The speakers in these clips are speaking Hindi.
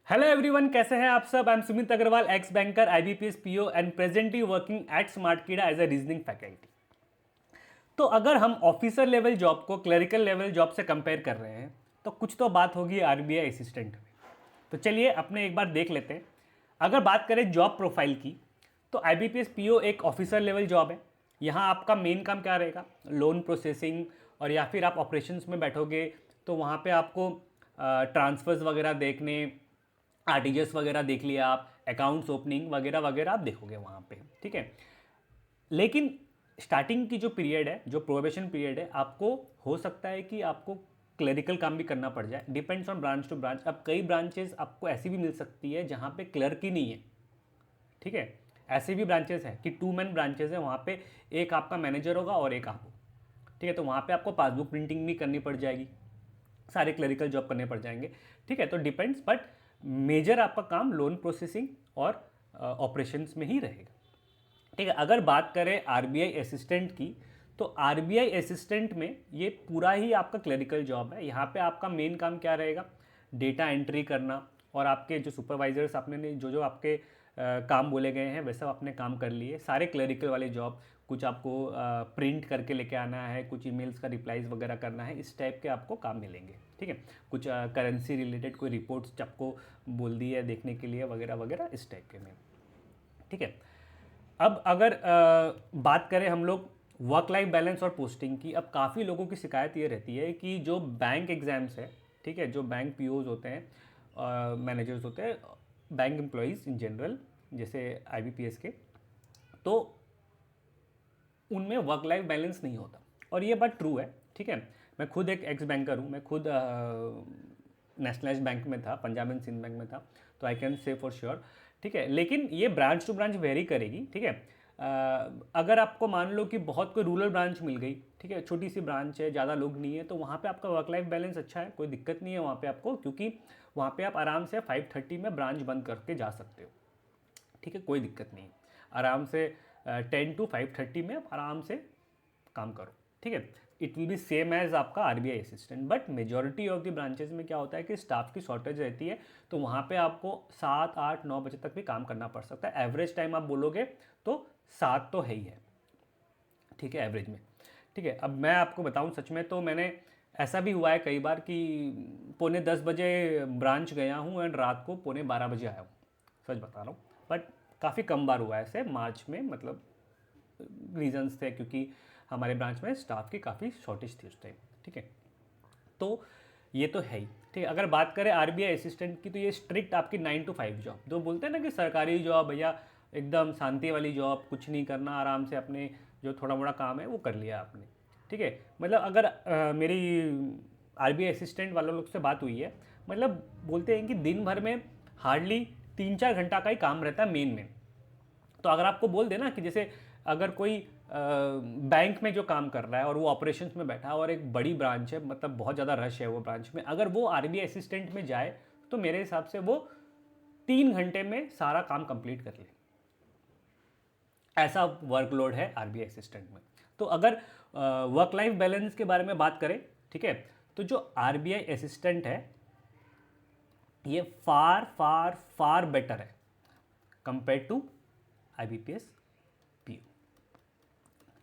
हेलो एवरीवन, कैसे हैं आप सब। I am Sumit Agarwal, ex banker, IBPS PO and presently working at Smartkeeda as a reasoning faculty. तो अगर हम ऑफिसर लेवल जॉब को क्लरिकल लेवल जॉब से कंपेयर कर रहे हैं तो कुछ तो बात होगी आरबीआई असिस्टेंट में। तो चलिए अपने एक बार देख लेते हैं। अगर बात करें जॉब प्रोफाइल की तो आईबीपीएस पीओ एक ऑफिसर लेवल जॉब है। यहाँ आपका मेन काम क्या रहेगा, लोन प्रोसेसिंग, और या फिर आप ऑपरेशंस में बैठोगे तो वहाँ पे आपको ट्रांसफर्स वगैरह देखने, आरटीजीएस वगैरह देख लिया आप, अकाउंट्स ओपनिंग वगैरह वगैरह आप देखोगे वहाँ पे, ठीक है। लेकिन स्टार्टिंग की जो पीरियड है, जो प्रोबेशन पीरियड है, आपको हो सकता है कि आपको क्लरिकल काम भी करना पड़ जाए। Depends on branch to branch. अब कई ब्रांचेस आपको ऐसी भी मिल सकती है जहाँ पे क्लर्क ही नहीं है, ठीक है। ऐसे भी ब्रांचेस हैं कि टू मैन ब्रांचेस है, वहाँ पे एक आपका मैनेजर होगा और एक आप हो, ठीक है। तो वहाँ पे आपको पासबुक प्रिंटिंग भी करनी पड़ जाएगी, सारे क्लरिकल जॉब करने पड़ जाएंगे, ठीक है। तो डिपेंड्स, बट मेजर आपका काम लोन प्रोसेसिंग और ऑपरेशंस में ही रहेगा, ठीक है। अगर बात करें आरबीआई असिस्टेंट की तो आरबीआई असिस्टेंट में ये पूरा ही आपका क्लरिकल जॉब है। यहाँ पे आपका मेन काम क्या रहेगा, डेटा एंट्री करना, और आपके जो सुपरवाइजर्स आपने जो जो आपके काम बोले गए हैं वैसा आपने काम कर लिए, सारे क्लरिकल वाले जॉब। कुछ आपको प्रिंट करके लेके आना है, कुछ ईमेल्स का रिप्लाईज वगैरह करना है, इस टाइप के आपको काम मिलेंगे, ठीक है। कुछ करेंसी रिलेटेड कोई रिपोर्ट्स आपको बोल दी है देखने के लिए वगैरह वगैरह, इस टाइप के में, ठीक है। अब अगर बात करें हम लोग वर्क लाइफ बैलेंस और पोस्टिंग की, अब काफ़ी लोगों की शिकायत ये रहती है कि जो बैंक एग्ज़ाम्स है, ठीक है, जो बैंक पीओज होते हैं, मैनेजर्स होते हैं, बैंक एम्प्लॉयज़ इन जनरल, जैसे आईबीपीएस के, तो उनमें वर्क लाइफ बैलेंस नहीं होता। और ये बात ट्रू है, ठीक है। मैं खुद एक एक्स बैंकर हूँ, मैं खुद नेशनलाइज बैंक में था, पंजाब एंड सिंध बैंक में था, तो I can say for sure, ठीक है। लेकिन ये ब्रांच टू ब्रांच वेरी करेगी, ठीक है। अगर आपको मान लो कि बहुत कोई रूरल ब्रांच मिल गई, ठीक है, छोटी सी ब्रांच है, ज़्यादा लोग नहीं है, तो वहाँ पे आपका वर्क लाइफ बैलेंस अच्छा है, कोई दिक्कत नहीं है वहाँ पे आपको, क्योंकि वहाँ पे आप आराम से 5:30 में ब्रांच बंद करके जा सकते हो, ठीक है, कोई दिक्कत नहीं। आराम से 10 to 5:30 में आप आराम से काम करो, ठीक है। It will be same as आपका RBI assistant. But majority of the branches में क्या होता है कि स्टाफ की शॉर्टेज रहती है, तो वहाँ पे आपको 7, 8, 9 बजे तक भी काम करना पड़ सकता है। एवरेज टाइम आप बोलोगे तो 7 तो है ही है, ठीक है, एवरेज में, ठीक है। अब मैं आपको बताऊं, सच में तो मैंने ऐसा भी हुआ है कई बार कि पौने 10 बजे ब्रांच गया हूँ एंड रात को पौने 12 बजे आया हूँ, सच बता रहा हूँ। बट काफ़ी कम बार हुआ है ऐसे मार्च में, मतलब रीजंस थे क्योंकि हमारे ब्रांच में स्टाफ की काफ़ी शॉर्टेज थी उस टाइम, ठीक है। तो ये तो है ही, ठीक है। अगर बात करें आरबीआई असिस्टेंट की तो ये स्ट्रिक्ट आपकी 9 to 5 जॉब, जो बोलते हैं ना कि सरकारी जॉब भैया एकदम शांति वाली जॉब, कुछ नहीं करना, आराम से अपने जो थोड़ा मोड़ा काम है वो कर लिया आपने, ठीक है। मतलब अगर मेरी आरबीआई असिस्टेंट वालों लोग से बात हुई है, मतलब बोलते हैं कि दिन भर में हार्डली 3-4 घंटा का ही काम रहता है मेन में। तो अगर आपको बोल देना कि जैसे अगर कोई बैंक में जो काम कर रहा है और वो ऑपरेशंस में बैठा है और एक बड़ी ब्रांच है, मतलब बहुत ज़्यादा रश है वो ब्रांच में, अगर वो आरबीआई असिस्टेंट में जाए तो मेरे हिसाब से वो 3 घंटे में सारा काम कंप्लीट कर ले, ऐसा वर्कलोड है आरबीआई असिस्टेंट में। तो अगर वर्क लाइफ बैलेंस के बारे में बात करें, ठीक है, तो जो आरबीआई असिस्टेंट है ये फार फार फार बेटर है कंपेयर टू आईबीपीएस पीओ,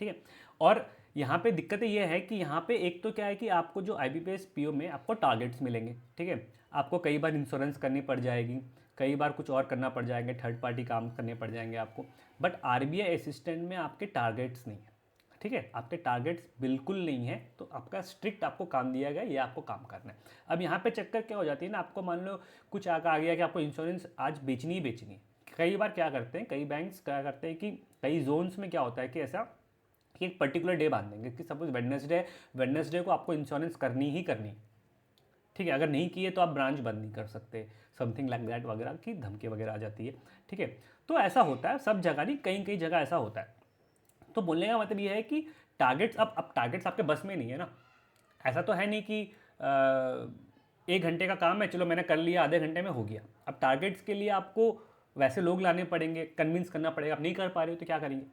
ठीक है। और यहाँ पे दिक्कत ये है कि यहाँ पे एक तो क्या है कि आपको जो आईबीपीएस पीओ में आपको टारगेट्स मिलेंगे, ठीक है। आपको कई बार इंश्योरेंस करनी पड़ जाएगी, कई बार कुछ और करना पड़ जाएंगे, थर्ड पार्टी काम करने पड़ जाएंगे आपको। बट आरबीआई असिस्टेंट में आपके टारगेट्स नहीं है, ठीक है, आपके टारगेट्स बिल्कुल नहीं है। तो आपका स्ट्रिक्ट आपको काम दिया गया, ये आपको काम करना है। अब यहाँ पे चक्कर क्या हो जाती है ना, आपको मान लो कुछ आ गया कि आपको इंश्योरेंस आज बेचनी ही बेचनी है। कई बार क्या करते हैं, कई बैंक्स क्या करते हैं कि कई जोन्स में क्या होता है कि ऐसा कि एक पर्टिकुलर डे बांध देंगे कि सपोज वेडनेसडे को आपको इंश्योरेंस करनी ही करनी, ठीक है। अगर नहीं किए तो आप ब्रांच बंद नहीं कर सकते, समथिंग लाइक दैट वगैरह की धमकी वगैरह आ जाती है, ठीक है। तो ऐसा होता है, सब जगह नहीं, कई कई जगह ऐसा होता है। तो बोलने का मतलब ये है कि टारगेट्स, अब टारगेट्स आपके बस में नहीं है ना। ऐसा तो है नहीं कि 1 घंटे का काम है, चलो मैंने कर लिया, आधे घंटे में हो गया। अब टारगेट्स के लिए आपको वैसे लोग लाने पड़ेंगे, कन्विंस करना पड़ेगा। आप नहीं कर पा रहे हो तो क्या करेंगे,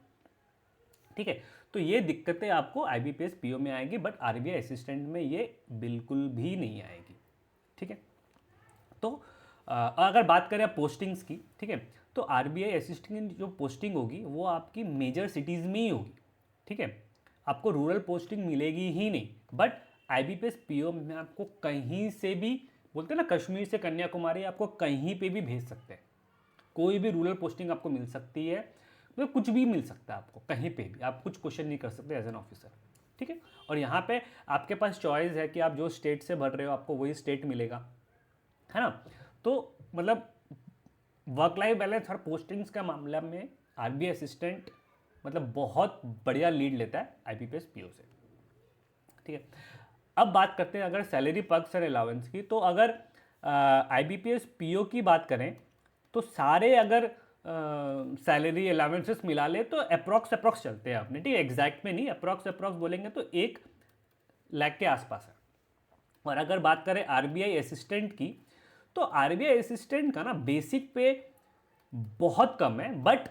ठीक है। तो ये दिक्कतें आपको आईबीपीएस पीओ में आएगी, बट आरबीआई असिस्टेंट में ये बिल्कुल भी नहीं आएगी, ठीक है। तो अगर बात करें पोस्टिंग्स की, ठीक है, तो आरबीआई असिस्टेंट की जो पोस्टिंग होगी वो आपकी मेजर सिटीज़ में ही होगी, ठीक है, आपको रूरल पोस्टिंग मिलेगी ही नहीं। बट आईबीपीएस पीओ में आपको कहीं से भी, बोलते हैं ना कश्मीर से कन्याकुमारी, आपको कहीं पे भी भेज सकते हैं, कोई भी रूरल पोस्टिंग आपको मिल सकती है, मतलब कुछ भी मिल सकता है आपको कहीं पे भी, आप कुछ क्वेश्चन नहीं कर सकते एज एन ऑफिसर, ठीक है। और यहाँ पे आपके पास चॉइस है कि आप जो स्टेट से भर रहे हो आपको वही स्टेट मिलेगा, है ना। तो मतलब वर्क लाइफ बैलेंस हर पोस्टिंग्स का मामला में आरबीआई असिस्टेंट मतलब बहुत बढ़िया लीड लेता है आईबीपीएस पीओ से, ठीक है। अब बात करते हैं अगर सैलरी पर्क्स और अलाउंस की, तो अगर आईबीपीएस पीओ की बात करें तो सारे अगर सैलरी अलाउंसेस मिला ले तो अप्रॉक्स चलते हैं अपने, ठीक है, एग्जैक्ट में नहीं, अप्रॉक्स बोलेंगे तो 1 लाख के आसपास है। और अगर बात करें आरबीआई असिस्टेंट की, तो आरबीआई असिस्टेंट का ना बेसिक पे बहुत कम है, बट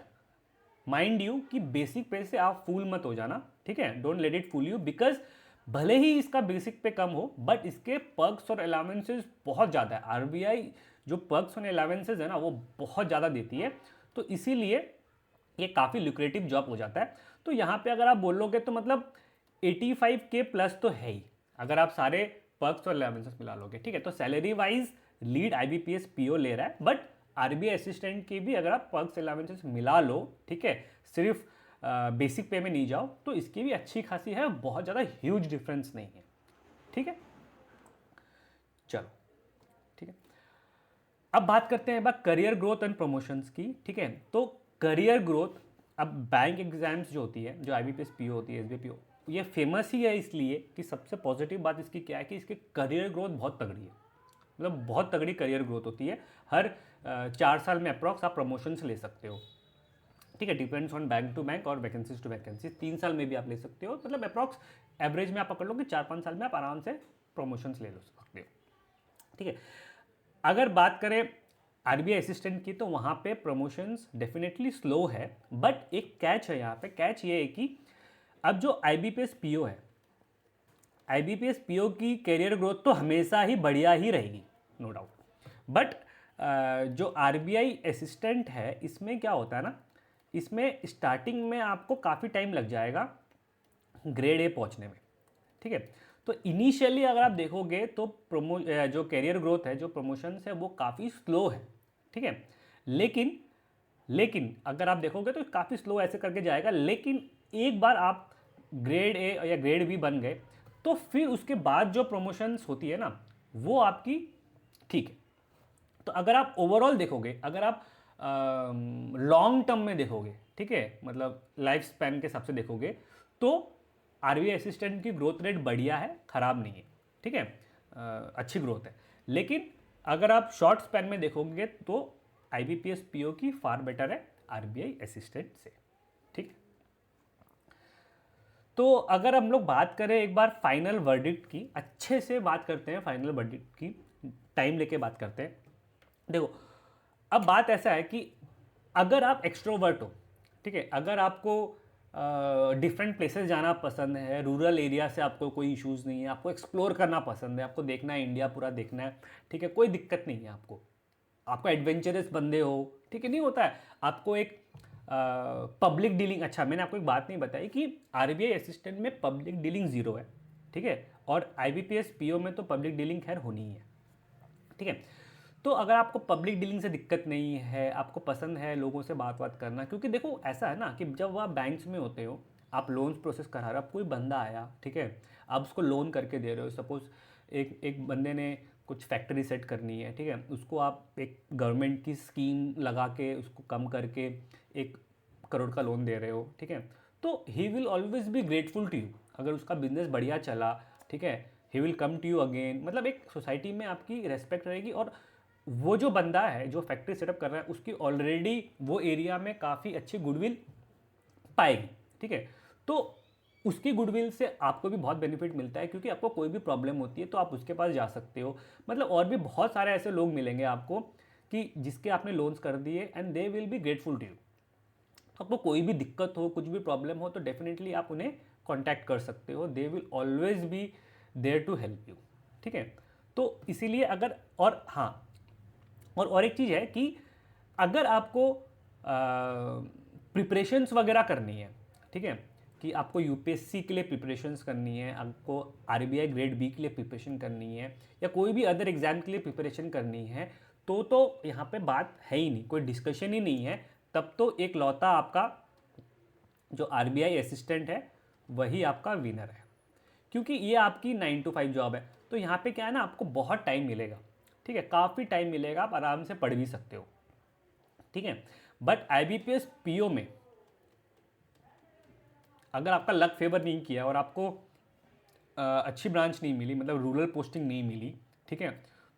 माइंड यू कि बेसिक पे से आप फूल मत हो जाना, ठीक है, don't let it fool you, because भले ही इसका बेसिक पे कम हो बट इसके पर्क्स और अलाउंसेस बहुत ज़्यादा है। आरबीआई जो पर्क्स और अलाउंसेस है ना वो बहुत ज़्यादा देती है, तो इसीलिए ये काफ़ी लुक्रेटिव जॉब हो जाता है। तो यहाँ पे अगर आप बोलोगे तो मतलब 85K प्लस तो है ही, अगर आप सारे पर्क्स और अलाउंसेस मिला लोगे, ठीक है। तो salary wise lead IBPS PO ले रहा है, बट आरबीआई असिस्टेंट की भी अगर आप पर्क्स अलाउंसेस मिला लो, ठीक है, सिर्फ बेसिक पे में नहीं जाओ, तो इसकी भी अच्छी खासी है, बहुत ज़्यादा ह्यूज डिफरेंस नहीं है, ठीक है। चलो, ठीक है, अब बात करते हैं करियर ग्रोथ एंड प्रमोशंस की, ठीक है। तो करियर ग्रोथ, अब बैंक एग्जाम्स जो होती है, जो आईबीपीएस पीओ होती है, एसबीपीओ, ये फेमस ही है इसलिए कि सबसे पॉजिटिव बात इसकी क्या है कि इसके करियर ग्रोथ बहुत तगड़ी है, मतलब बहुत तगड़ी करियर ग्रोथ होती है। हर 4 साल में अप्रॉक्स आप प्रमोशंस ले सकते हो, ठीक है, depends on bank to bank और वैकेंसीज टू वैकेंसीज, 3 साल में भी आप ले सकते हो, मतलब अप्रॉक्स एवरेज में आप पकड़ लो कि 4-5 साल में आप आराम से प्रमोशंस ले लो सकते हो, ठीक है। अगर बात करें आरबीआई असिस्टेंट की, तो वहाँ पे प्रमोशंस डेफिनेटली स्लो है, बट एक कैच है यहाँ पे, कैच ये है कि अब जो आईबीपीएस पीओ है, आईबीपीएस पीओ की कैरियर ग्रोथ तो हमेशा ही बढ़िया ही रहेगी, नो डाउट, बट जो आरबीआई असिस्टेंट है इसमें क्या होता है ना, इसमें स्टार्टिंग में आपको काफ़ी टाइम लग जाएगा ग्रेड ए पहुंचने में, ठीक है। तो इनिशियली अगर आप देखोगे तो जो कैरियर ग्रोथ है, जो प्रमोशंस है वो काफ़ी स्लो है, ठीक है। लेकिन लेकिन अगर आप देखोगे तो काफ़ी स्लो ऐसे करके जाएगा, लेकिन एक बार आप ग्रेड ए या ग्रेड बी बन गए तो फिर उसके बाद जो प्रमोशंस होती है ना वो आपकी ठीक है। तो अगर आप ओवरऑल देखोगे, अगर आप लॉन्ग टर्म में देखोगे, ठीक है, मतलब लाइफ स्पैन के हिसाब से देखोगे, तो आरबीआई असिस्टेंट की ग्रोथ रेट बढ़िया है, ख़राब नहीं है, ठीक है, अच्छी ग्रोथ है। लेकिन अगर आप शॉर्ट स्पैन में देखोगे तो आईबीपीएस पीओ की फार बेटर है आरबीआई असिस्टेंट से, ठीक है। तो अगर हम लोग बात करें एक बार फाइनल वर्डिक्ट की, अच्छे से बात करते हैं फाइनल वर्डिक्ट की, टाइम लेके बात करते हैं। देखो, अब बात ऐसा है कि अगर आप एक्सट्रोवर्ट हो, ठीक है, अगर आपको डिफरेंट प्लेसेस जाना पसंद है, रूरल एरिया से आपको कोई इश्यूज़ नहीं है, आपको एक्सप्लोर करना पसंद है, आपको देखना है, इंडिया पूरा देखना है, ठीक है, कोई दिक्कत नहीं है आपको एडवेंचरस बंदे हो, ठीक है, नहीं होता है आपको एक पब्लिक डीलिंग। अच्छा, मैंने आपको एक बात नहीं बताई कि आरबीआई असिस्टेंट में पब्लिक डीलिंग ज़ीरो है, ठीक है, और आईबीपीएस पीओ में तो पब्लिक डीलिंग खैर होनी ही है, ठीक है। तो अगर आपको पब्लिक डीलिंग से दिक्कत नहीं है, आपको पसंद है लोगों से बात करना, क्योंकि देखो ऐसा है ना कि जब आप बैंक्स में होते हो, आप लोन्स प्रोसेस करा रहे हो, अब कोई बंदा आया, ठीक है, आप उसको लोन करके दे रहे हो, सपोज एक बंदे ने कुछ फैक्ट्री सेट करनी है, ठीक है, उसको आप एक गवर्नमेंट की स्कीम लगा के उसको कम करके 1 करोड़ का लोन दे रहे हो, ठीक है, तो he will always be grateful to you. अगर उसका बिजनेस बढ़िया चला, ठीक है, he will come to you again, मतलब एक सोसाइटी में आपकी रेस्पेक्ट रहेगी। और वो जो बंदा है जो फैक्ट्री सेटअप कर रहा है उसकी ऑलरेडी वो एरिया में काफ़ी अच्छी गुडविल पाएगी, ठीक है। तो उसकी गुडविल से आपको भी बहुत बेनिफिट मिलता है, क्योंकि आपको कोई भी प्रॉब्लम होती है तो आप उसके पास जा सकते हो। मतलब और भी बहुत सारे ऐसे लोग मिलेंगे आपको कि जिसके आपने लोन्स कर दिए and they will be grateful to you. आपको कोई भी दिक्कत हो, कुछ भी प्रॉब्लम हो, तो डेफिनेटली आप उन्हें कॉन्टैक्ट कर सकते हो, they will always be there to help you, ठीक है। तो इसीलिए अगर, और हाँ, और एक चीज़ है कि अगर आपको प्रिपरेशंस वगैरह करनी है, ठीक है, कि आपको यूपीएससी के लिए प्रिपरेशंस करनी है, आपको आरबीआई ग्रेड बी के लिए प्रिपरेशन करनी है, या कोई भी अदर एग्जाम के लिए प्रिपरेशन करनी है, तो यहाँ पे बात है ही नहीं, कोई डिस्कशन ही नहीं है। तब तो एक लौता आपका जो आरबीआई असिस्टेंट है वही आपका विनर है, क्योंकि ये आपकी 9 to 5 जॉब है। तो यहाँ पे क्या है ना, आपको बहुत टाइम मिलेगा, ठीक है, काफ़ी टाइम मिलेगा, आप आराम से पढ़ भी सकते हो, ठीक है। बट आईबीपीएस पीओ में अगर आपका लक फेवर नहीं किया और आपको अच्छी ब्रांच नहीं मिली, मतलब रूरल पोस्टिंग नहीं मिली, ठीक है,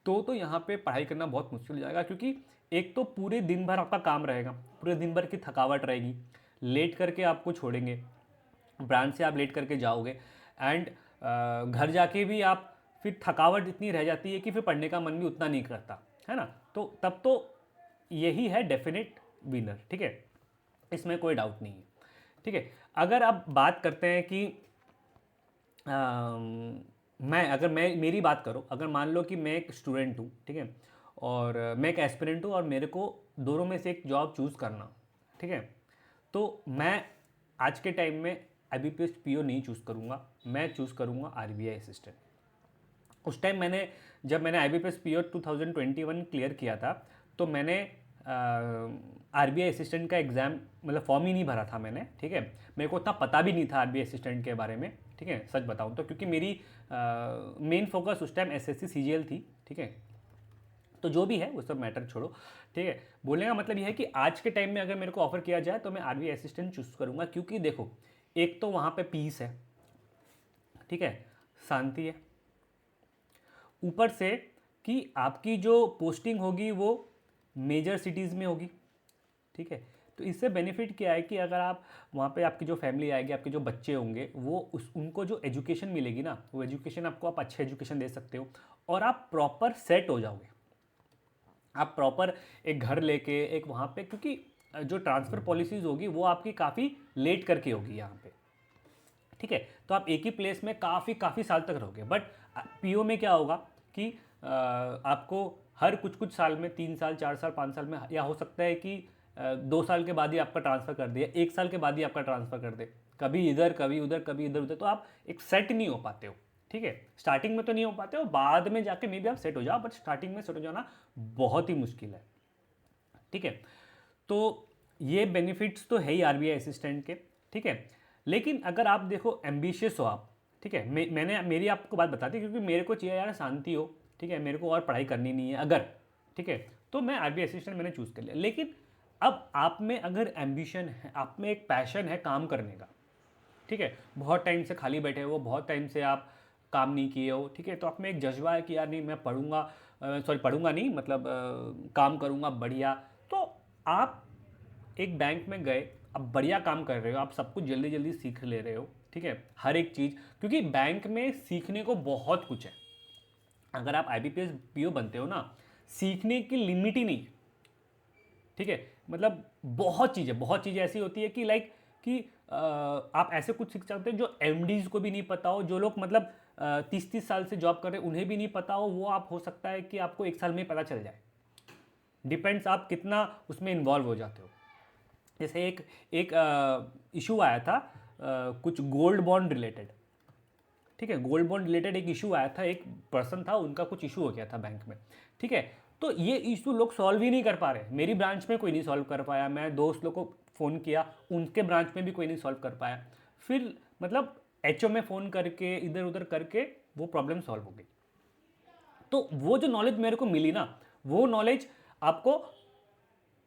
तो यहाँ पे पढ़ाई करना बहुत मुश्किल हो जाएगा, क्योंकि एक तो पूरे दिन भर आपका काम रहेगा, पूरे दिन भर की थकावट रहेगी, लेट करके आपको छोड़ेंगे, ब्रांच से आप लेट करके जाओगे, एंड घर जाके भी आप फिर थकावट इतनी रह जाती है कि फिर पढ़ने का मन भी उतना नहीं करता है ना। तो तब तो यही है डेफिनेट विनर, ठीक है, इसमें कोई डाउट नहीं है, ठीक है। अगर आप बात करते हैं कि अगर मैं मेरी बात करूं, अगर मान लो कि मैं एक स्टूडेंट हूं, ठीक है, और मैं एक एस्पिरेंट हूं और मेरे को दोनों में से एक जॉब चूज़ करना, ठीक है, तो मैं आज के टाइम में आईबीपीएस पीओ नहीं चूज़ करूंगा, मैं चूज़ करूंगा आरबीआई असिस्टेंट। उस टाइम जब मैंने आईबीपीएस पीओ 2021 क्लियर किया था, तो मैंने आरबीआई असिस्टेंट का एग्ज़ाम, मतलब फॉर्म ही नहीं भरा था मैंने, ठीक है, मेरे को उतना पता भी नहीं था आरबीआई असिस्टेंट के बारे में, ठीक है, सच बताऊं तो, क्योंकि मेरी मेन फोकस उस टाइम एसएससी सीजीएल थी, ठीक है। तो जो भी है वो सब मैटर छोड़ो, ठीक है। बोलने का मतलब ये है कि आज के टाइम में अगर मेरे को ऑफर किया जाए तो मैं आरबीआई असिस्टेंट चूज़ करूँगा, क्योंकि देखो, एक तो वहाँ पे पीस है, ठीक है, शांति है, ऊपर से कि आपकी जो पोस्टिंग होगी वो मेजर सिटीज़ में होगी, ठीक है। तो इससे बेनिफिट क्या है कि अगर आप वहाँ पे, आपकी जो फैमिली आएगी, आपके जो बच्चे होंगे, वो उनको जो एजुकेशन मिलेगी ना, वो एजुकेशन आपको, आप अच्छे एजुकेशन दे सकते हो, और आप प्रॉपर सेट हो जाओगे, आप प्रॉपर एक घर लेके एक वहाँ पे, क्योंकि जो ट्रांसफ़र पॉलिसीज़ होगी वो आपकी काफ़ी लेट करके होगी यहाँ पे, ठीक है। तो आप एक ही प्लेस में काफ़ी काफ़ी साल तक रहोगे। बट पीओ में क्या होगा कि आपको हर कुछ साल में, 3 साल 4 साल 5 साल में, या हो सकता है कि 2 साल के बाद ही आपका ट्रांसफ़र कर दे, 1 साल के बाद ही आपका ट्रांसफ़र कर दे, कभी इधर कभी उधर कभी इधर उधर, तो आप एक सेट नहीं हो पाते हो, ठीक है। स्टार्टिंग में तो नहीं हो पाते हो, बाद में जाके मे भी आप सेट हो जाओ, बट स्टार्टिंग में सेट हो जाना बहुत ही मुश्किल है, ठीक है। तो ये बेनिफिट्स तो है ही आरबीआई असिस्टेंट के, ठीक है। लेकिन अगर आप देखो एम्बिशियस हो आप, ठीक है, मैंने मेरी आपको बात बता दी, क्योंकि मेरे को चाहिए यार शांति हो, ठीक है, मेरे को और पढ़ाई करनी नहीं है अगर, ठीक है, तो मैं आरबीआई असिस्टेंट मैंने चूज़ कर लिया। लेकिन अब आप में अगर एम्बिशन है, आप में एक पैशन है काम करने का, ठीक है, बहुत टाइम से खाली बैठे हो, बहुत टाइम से आप काम नहीं किए हो, ठीक है, तो आप में एक जज्बा है कि यार नहीं मैं पढ़ूंगा, पढ़ूंगा नहीं, मतलब काम करूंगा बढ़िया, तो आप एक बैंक में गए, आप बढ़िया काम कर रहे हो, आप सब कुछ जल्दी जल्दी सीख ले रहे हो, ठीक है, हर एक चीज़, क्योंकि बैंक में सीखने को बहुत कुछ है। अगर आप आईबीपीएस पीओ बनते हो ना, सीखने की लिमिट ही नहीं है, ठीक है, मतलब बहुत चीज़ें ऐसी होती है कि लाइक कि आप ऐसे कुछ सीख सकते हो जो एमडीज को भी नहीं पता हो, जो लोग मतलब 30 साल से जॉब कर रहे हैं उन्हें भी नहीं पता हो, वो आप हो सकता है कि आपको 1 साल में पता चल जाए, डिपेंड्स आप कितना उसमें इन्वॉल्व हो जाते हो। जैसे एक इशू आया था कुछ गोल्ड बॉन्ड रिलेटेड, ठीक है, गोल्ड बॉन्ड रिलेटेड एक इशू आया था, एक पर्सन था, उनका कुछ इशू हो गया था बैंक में, ठीक है, तो ये इशू लोग सॉल्व ही नहीं कर पा रहे, मेरी ब्रांच में कोई नहीं सॉल्व कर पाया, मैं दोस्त लोग को फ़ोन किया, उनके ब्रांच में भी कोई नहीं सॉल्व कर पाया, फिर मतलब एचओ में फ़ोन करके इधर उधर करके वो प्रॉब्लम सॉल्व हो गई। तो वो जो नॉलेज मेरे को मिली ना, वो नॉलेज आपको,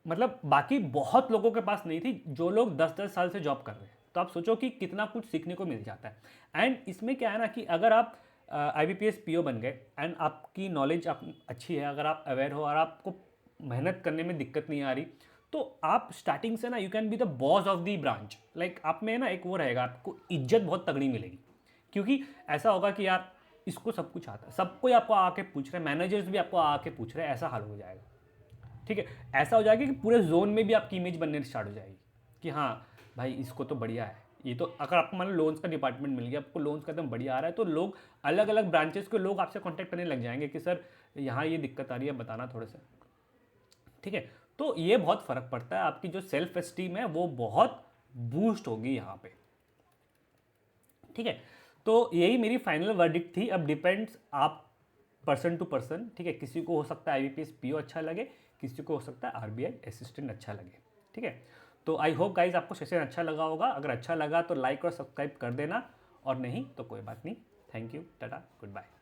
मतलब बाकी बहुत लोगों के पास नहीं थी, जो लोग 10-10 साल से जॉब कर रहे हैं, तो आप सोचो कि कितना कुछ सीखने को मिल जाता है। एंड इसमें क्या है ना कि अगर आप आईबीपीएस पीओ बन गए एंड आपकी नॉलेज अच्छी है, अगर आप अवेयर हो और आपको मेहनत करने में दिक्कत नहीं आ रही, तो आप स्टार्टिंग से ना you can be the boss of the branch, like आप में ना एक वो रहेगा, आपको इज्जत बहुत तगड़ी मिलेगी, क्योंकि ऐसा होगा कि यार इसको सब कुछ आता है, सब कोई आपको आके पूछ रहे हैं, मैनेजर्स भी आपको आके पूछ रहे हैं, ऐसा हाल हो जाएगा, ठीक है। ऐसा हो जाएगा कि पूरे जोन में भी आपकी इमेज बनने स्टार्ट हो जाएगी कि हाँ भाई इसको तो बढ़िया है, ये तो, अगर आपको मान लो लोन्स का डिपार्टमेंट मिल गया, आपको लोन्स का एकदम बढ़िया आ रहा है, तो लोग अलग अलग ब्रांचेस के लोग आपसे कांटेक्ट करने लग जाएंगे कि सर यहाँ ये दिक्कत आ रही है, बताना थोड़े से, ठीक है। तो ये बहुत फ़र्क पड़ता है, आपकी जो सेल्फ एस्टीम है वो बहुत बूस्ट होगी यहाँ पे, ठीक है। तो यही मेरी फाइनल वर्डिक्ट थी। अब डिपेंड्स आप पर्सन टू पर्सन, ठीक है। किसी को हो सकता है IBPS PO अच्छा लगे, किसी को हो सकता है RBI असिस्टेंट अच्छा लगे, ठीक है। तो आई होप गाइज आपको सेशन अच्छा लगा होगा। अगर अच्छा लगा तो लाइक और सब्सक्राइब कर देना, और नहीं तो कोई बात नहीं। Thank you, tata, good bye.